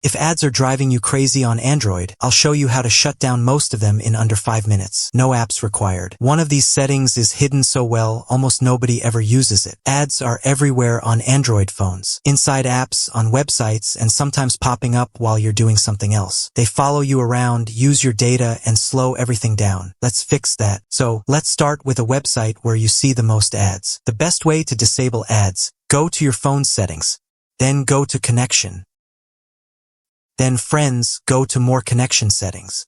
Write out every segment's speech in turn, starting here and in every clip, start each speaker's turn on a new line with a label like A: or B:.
A: If ads are driving you crazy on Android, I'll show you how to shut down most of them in under 5 minutes. No apps required. One of these settings is hidden so well, almost nobody ever uses it. Ads are everywhere on Android phones, inside apps, on websites, and sometimes popping up while you're doing something else. They follow you around, use your data, and slow everything down. Let's fix that. So, let's start with a website where you see the most ads. The best way to disable ads: go to your phone settings, then go to connection. Then Friends, go to More Connection Settings.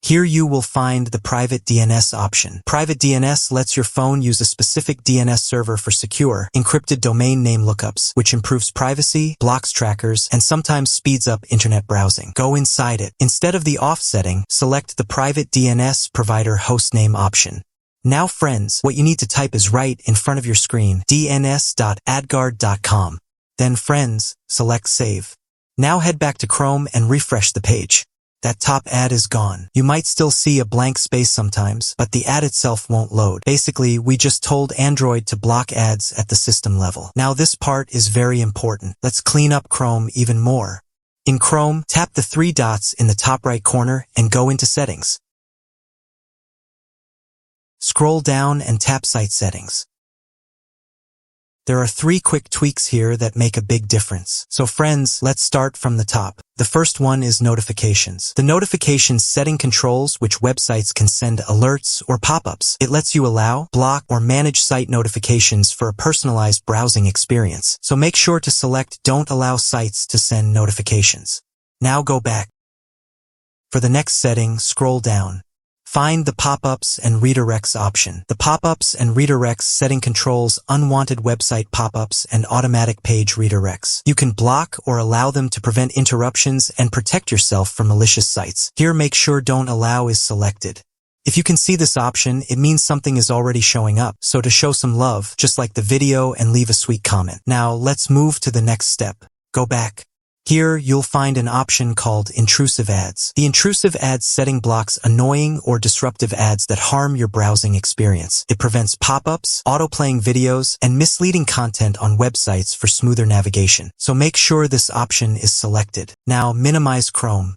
A: Here you will find the Private DNS option. Private DNS lets your phone use a specific DNS server for secure, encrypted domain name lookups, which improves privacy, blocks trackers, and sometimes speeds up internet browsing. Go inside it. Instead of the off setting, select the Private DNS Provider Hostname option. Now Friends, what you need to type is right in front of your screen, dns.adguard.com. Then Friends, select Save. Now head back to Chrome and refresh the page. That top ad is gone. You might still see a blank space sometimes, but the ad itself won't load. Basically, we just told Android to block ads at the system level. Now this part is very important. Let's clean up Chrome even more. In Chrome, tap the 3 dots in the top right corner and go into Settings. Scroll down and tap Site Settings. There are 3 quick tweaks here that make a big difference. So friends, let's start from the top. The first one is notifications. The notifications setting controls which websites can send alerts or pop-ups. It lets you allow, block, or manage site notifications for a personalized browsing experience. So make sure to select Don't allow sites to send notifications. Now go back. For the next setting, scroll down. Find the pop-ups and redirects option. The pop-ups and redirects setting controls unwanted website pop-ups and automatic page redirects. You can block or allow them to prevent interruptions and protect yourself from malicious sites. Here, make sure Don't allow is selected. If you can see this option, it means something is already showing up. So to show some love, just like the video and leave a sweet comment. Now let's move to the next step. Go back. Here, you'll find an option called Intrusive Ads. The Intrusive Ads setting blocks annoying or disruptive ads that harm your browsing experience. It prevents pop-ups, auto-playing videos, and misleading content on websites for smoother navigation. So make sure this option is selected. Now, minimize Chrome.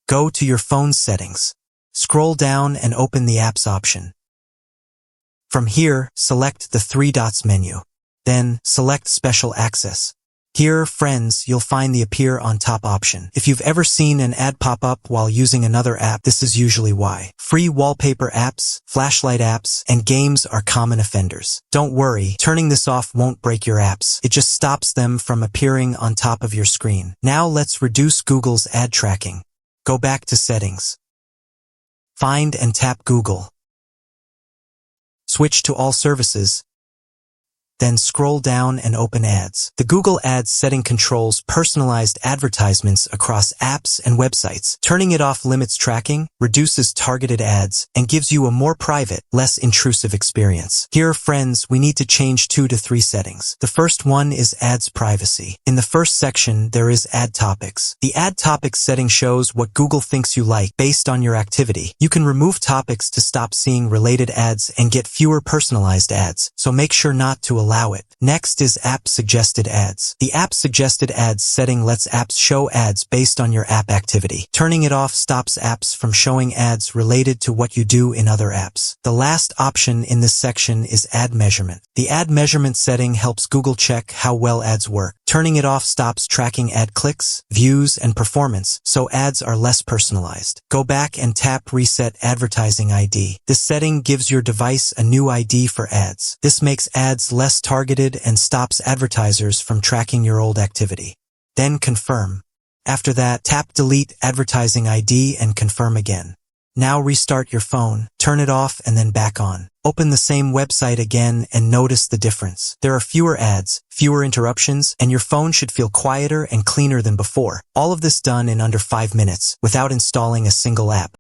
A: Go to your phone settings. Scroll down and open the Apps option. From here, select the 3 dots menu. Then, select Special Access. Here, friends, you'll find the Appear on Top option. If you've ever seen an ad pop up while using another app, this is usually why. Free wallpaper apps, flashlight apps, and games are common offenders. Don't worry, turning this off won't break your apps. It just stops them from appearing on top of your screen. Now let's reduce Google's ad tracking. Go back to Settings. Find and tap Google. Switch to All Services. Then scroll down and open Ads. The Google Ads setting controls personalized advertisements across apps and websites. Turning it off limits tracking, reduces targeted ads, and gives you a more private, less intrusive experience. Here, friends, we need to change 2 to 3 settings. The first one is Ads Privacy. In the first section, there is Ad Topics. The Ad Topics setting shows what Google thinks you like based on your activity. You can remove topics to stop seeing related ads and get fewer personalized ads, so make sure not to allow it. Next is App Suggested Ads. The App Suggested Ads setting lets apps show ads based on your app activity. Turning it off stops apps from showing ads related to what you do in other apps. The last option in this section is Ad Measurement. The Ad Measurement setting helps Google check how well ads work. Turning it off stops tracking ad clicks, views, and performance, so ads are less personalized. Go back and tap Reset Advertising ID. This setting gives your device a new ID for ads. This makes ads less targeted and stops advertisers from tracking your old activity. Then confirm. After that, tap Delete Advertising ID and confirm again. Now restart your phone, turn it off and then back on. Open the same website again and notice the difference. There are fewer ads, fewer interruptions, and your phone should feel quieter and cleaner than before. All of this done in under 5 minutes, without installing a single app.